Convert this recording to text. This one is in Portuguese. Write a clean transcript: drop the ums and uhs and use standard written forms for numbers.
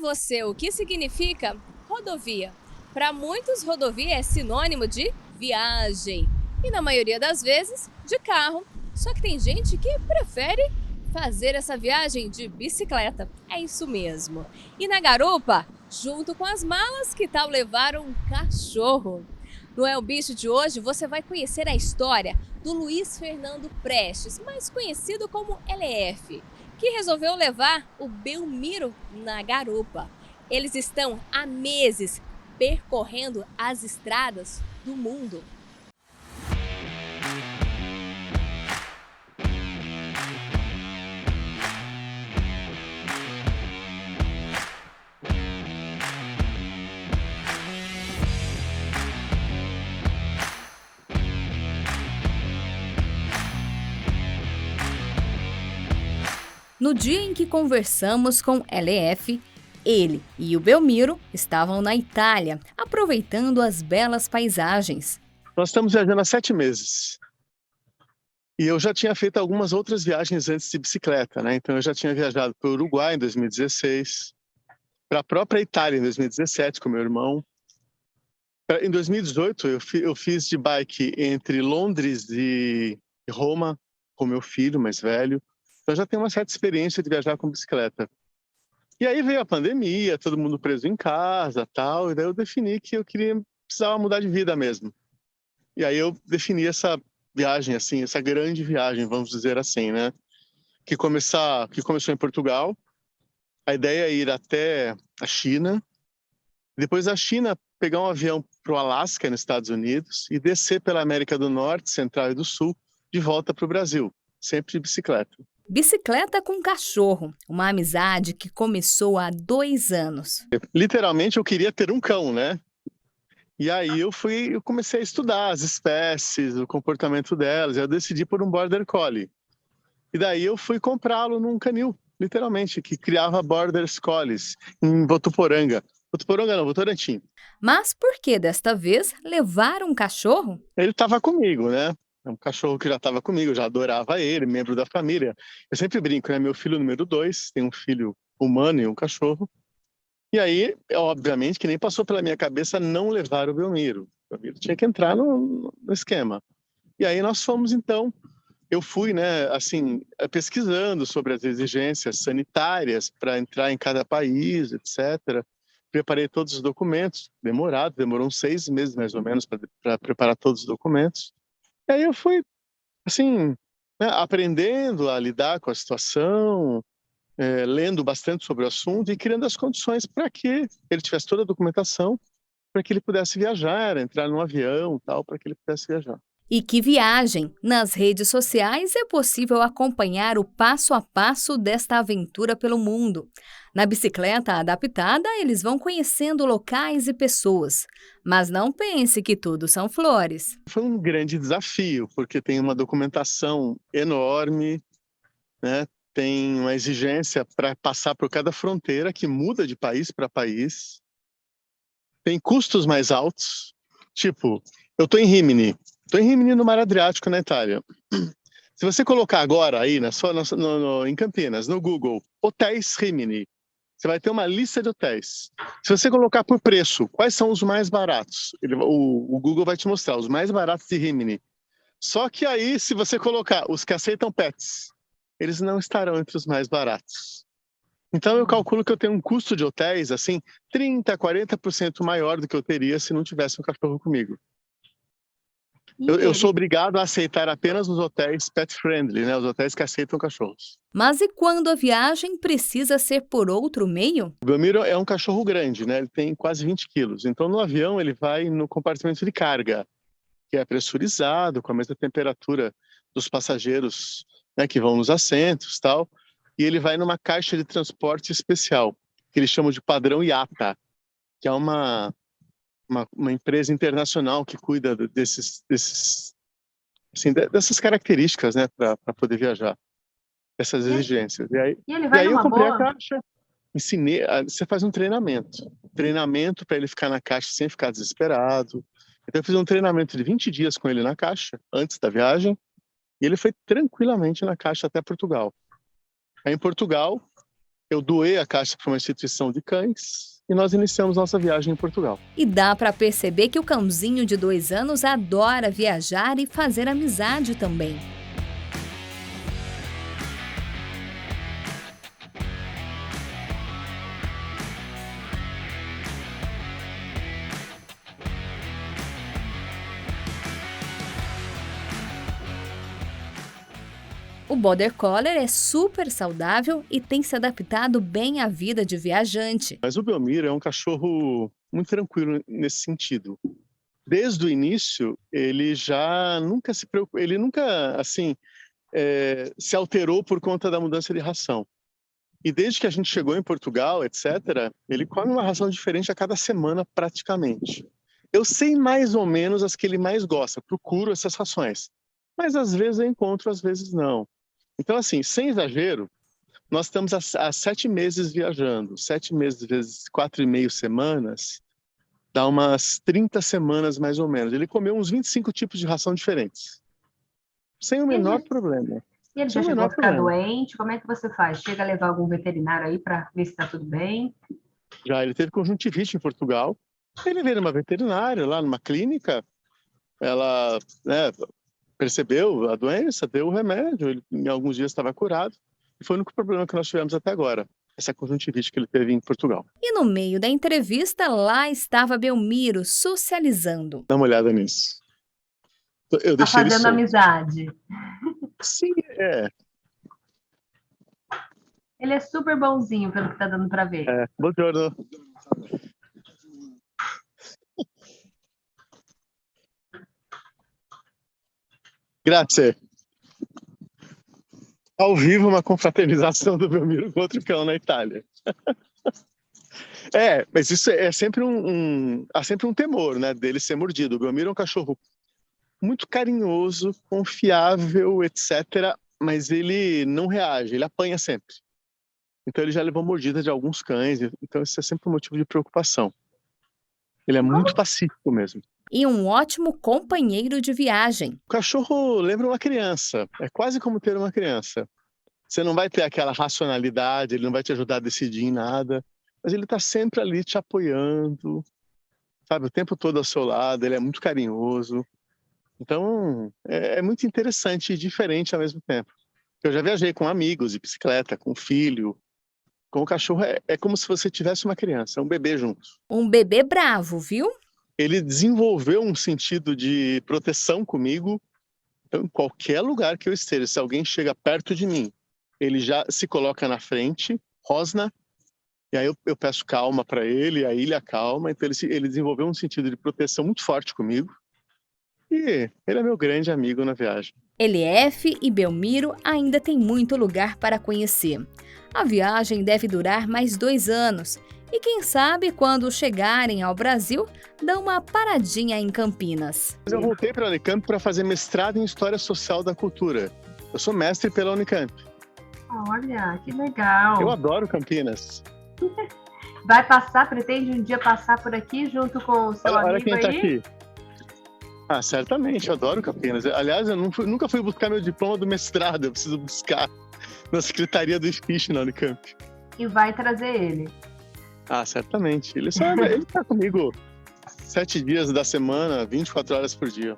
você o que significa rodovia? Para muitos, rodovia é sinônimo de viagem e, na maioria das vezes, de carro. Só que tem gente que prefere fazer essa viagem de bicicleta. É isso mesmo. E na garupa, junto com as malas, que tal levar um cachorro? No É o Bicho de hoje, você vai conhecer a história do Luiz Fernando Prestes, mais conhecido como LF, que resolveu levar o Belmiro na garupa. Eles estão há meses percorrendo as estradas do mundo. No dia em que conversamos com LF, ele e o Belmiro estavam na Itália, aproveitando as belas paisagens. Nós estamos viajando há 7 meses. E eu já tinha feito algumas outras viagens antes de bicicleta, né? Então eu já tinha viajado para o Uruguai em 2016, para a própria Itália em 2017 com meu irmão. Em 2018 eu fiz de bike entre Londres e Roma com meu filho mais velho. Então eu já tenho uma certa experiência de viajar com bicicleta. E aí veio a pandemia, todo mundo preso em casa, tal, e daí eu defini que eu precisava mudar de vida mesmo. E aí eu defini essa viagem, assim, essa grande viagem, vamos dizer assim, né? Que começou em Portugal. A ideia é ir até a China. Depois da China, pegar um avião para o Alasca, nos Estados Unidos, e descer pela América do Norte, Central e do Sul, de volta para o Brasil, sempre de bicicleta. Bicicleta com cachorro, uma amizade que começou há 2 anos. Literalmente, eu queria ter um cão, né? E aí eu comecei a estudar as espécies, o comportamento delas, e eu decidi por um Border Collie. E daí eu fui comprá-lo num canil, literalmente, que criava Border Collies em Votuporanga. Votuporanga não, Votorantim. Mas por que desta vez levar um cachorro? Ele estava comigo, né? É um cachorro que já estava comigo, eu já adorava ele, membro da família. Eu sempre brinco, né? Meu filho número 2, tem um filho humano e um cachorro. E aí, obviamente, que nem passou pela minha cabeça não levar o Belmiro. O Belmiro tinha que entrar no esquema. E aí nós fomos, então, eu fui, né, assim, pesquisando sobre as exigências sanitárias para entrar em cada país, etc. Preparei todos os documentos, demorou uns 6 meses mais ou menos para preparar todos os documentos. E aí eu fui, assim, né, aprendendo a lidar com a situação, lendo bastante sobre o assunto e criando as condições para que ele tivesse toda a documentação, para que ele pudesse viajar, entrar num avião, tal, para que ele pudesse viajar. E que viagem! Nas redes sociais é possível acompanhar o passo a passo desta aventura pelo mundo. Na bicicleta adaptada, eles vão conhecendo locais e pessoas. Mas não pense que tudo são flores. Foi um grande desafio, porque tem uma documentação enorme, né? Tem uma exigência para passar por cada fronteira que muda de país para país. Tem custos mais altos. Tipo, eu estou em Rimini. Estou em Rimini, no Mar Adriático, na Itália. Se você colocar agora aí, em Campinas, no Google, hotéis Rimini, você vai ter uma lista de hotéis. Se você colocar por preço, quais são os mais baratos? O Google vai te mostrar os mais baratos de Rimini. Só que aí, se você colocar os que aceitam pets, eles não estarão entre os mais baratos. Então, eu calculo que eu tenho um custo de hotéis, assim, 30%, 40% maior do que eu teria se não tivesse um cachorro comigo. Eu sou obrigado a aceitar apenas os hotéis pet-friendly, né? Os hotéis que aceitam cachorros. Mas e quando a viagem precisa ser por outro meio? O Belmiro é um cachorro grande, né? Ele tem quase 20 quilos. Então, no avião, ele vai no compartimento de carga, que é pressurizado, com a mesma temperatura dos passageiros, né, que vão nos assentos e tal. E ele vai numa caixa de transporte especial, que eles chamam de padrão IATA, que é uma empresa internacional que cuida dessas características, né, para poder viajar, essas exigências. E aí eu comprei a caixa, ensinei, você faz um treinamento para ele ficar na caixa sem ficar desesperado. Então eu fiz um treinamento de 20 dias com ele na caixa, antes da viagem, e ele foi tranquilamente na caixa até Portugal. Aí em Portugal, Eu doei a caixa para uma instituição de cães e nós iniciamos nossa viagem em Portugal. E dá para perceber que o cãozinho de 2 anos adora viajar e fazer amizade também. O Border Collie é super saudável e tem se adaptado bem à vida de viajante. Mas o Belmiro é um cachorro muito tranquilo nesse sentido. Desde o início, ele já nunca se preocupou, ele nunca, assim, se alterou por conta da mudança de ração. E desde que a gente chegou em Portugal, etc., ele come uma ração diferente a cada semana praticamente. Eu sei mais ou menos as que ele mais gosta, procuro essas rações. Mas às vezes eu encontro, às vezes não. Então, assim, sem exagero, nós estamos há 7 meses viajando. 7 meses vezes 4,5 semanas, dá umas 30 semanas mais ou menos. Ele comeu uns 25 tipos de ração diferentes. Sem o menor problema. E ele já chegou a ficar doente? Como é que você faz? Chega a levar algum veterinário aí para ver se está tudo bem? Já, ele teve conjuntivite em Portugal. Ele veio numa veterinária, lá numa clínica. Ela, percebeu a doença, deu o remédio, ele em alguns dias estava curado. E foi o único problema que nós tivemos até agora, essa conjuntivite que ele teve em Portugal. E no meio da entrevista, lá estava Belmiro socializando. Dá uma olhada nisso. Eu Tá deixei ele fazendo solto. amizade. Sim, Ele é super bonzinho, pelo que tá dando para ver. Buongiorno. Grazie. Ao vivo, uma confraternização do Belmiro com outro cão na Itália. Mas isso é sempre há sempre um temor, né, dele ser mordido. O Belmiro é um cachorro muito carinhoso, confiável, etc., mas ele não reage, ele apanha sempre. Então ele já levou mordida de alguns cães, então isso é sempre um motivo de preocupação. Ele é muito pacífico mesmo. E um ótimo companheiro de viagem. O cachorro lembra uma criança, é quase como ter uma criança. Você não vai ter aquela racionalidade, ele não vai te ajudar a decidir em nada, mas ele está sempre ali te apoiando, sabe, o tempo todo ao seu lado, ele é muito carinhoso. Então, é muito interessante e diferente ao mesmo tempo. Eu já viajei com amigos, de bicicleta, com filho. Com o cachorro é como se você tivesse uma criança, um bebê junto. Um bebê bravo, viu? Ele desenvolveu um sentido de proteção comigo. Então, em qualquer lugar que eu esteja, se alguém chega perto de mim, ele já se coloca na frente, rosna, e aí eu peço calma para ele, aí ele acalma. Então ele desenvolveu um sentido de proteção muito forte comigo. E ele é meu grande amigo na viagem. Elief e Belmiro ainda têm muito lugar para conhecer. A viagem deve durar mais 2 anos. E quem sabe, quando chegarem ao Brasil, dão uma paradinha em Campinas. Eu voltei para a Unicamp para fazer mestrado em História Social da Cultura. Eu sou mestre pela Unicamp. Olha, que legal. Eu adoro Campinas. Pretende um dia passar por aqui junto com o seu amigo olha quem aí? está aqui. Certamente, eu adoro Campinas. Aliás, eu nunca fui buscar meu diploma do mestrado, eu preciso buscar na Secretaria do IFISH na Unicamp. E vai trazer ele? Certamente. Ele está comigo 7 dias da semana, 24 horas por dia.